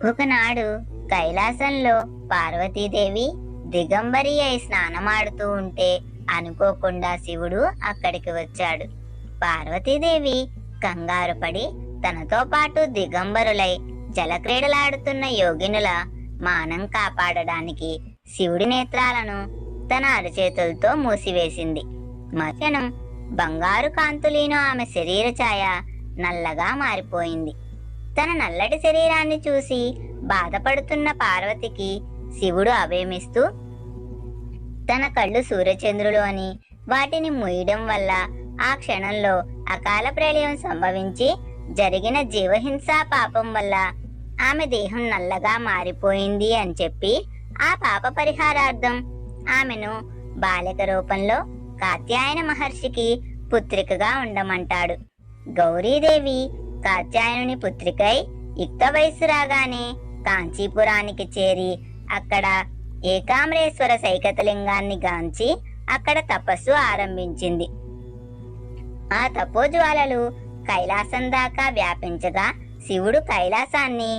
ఒకనాడు కైలాసంలో పార్వతీదేవి దిగంబరి అయి స్నానమాడుతూ ఉంటే అనుకోకుండా శివుడు అక్కడికి వచ్చాడు. పార్వతీదేవి కంగారు పడి తనతో పాటు దిగంబరులై జలక్రీడలాడుతున్న యోగినుల మానం కాపాడడానికి శివుడి నేత్రాలను తన అరచేతులతో మూసివేసింది. మరుక్షణం బంగారు కాంతులీన ఆమె శరీర ఛాయ నల్లగా మారిపోయింది. తన నల్లటి శరీరాన్ని చూసి బాధపడుతున్న పార్వతికి శివుడు అభయమిస్తూ, తన కళ్ళు సూర్యచంద్రులు అని, వాటిని మూయడం వల్ల ఆ క్షణంలో అకాల ప్రళయం సంభవించి జరిగిన జీవహింసా పాపం వల్ల ఆమె దేహం నల్లగా మారిపోయింది అని చెప్పి ఆ పాప పరిహారార్థం ఆమెను బాలిక రూపంలో కాత్యాయన మహర్షికి పుత్రికగా ఉండమంటాడు. గౌరీదేవి కాత్యాయనుని పుత్రికై యుక్త వయస్సు రాగానే కాంచీపురానికి చేరి అక్కడ ఏకామ్రేశ్వర సైకతలింగాన్ని గాంచి అక్కడ తపస్సు ఆరంభించింది. ఆ తపోజ్వాలలు కైలాసం దాకా వ్యాపించగా శివుడు కైలాసాన్ని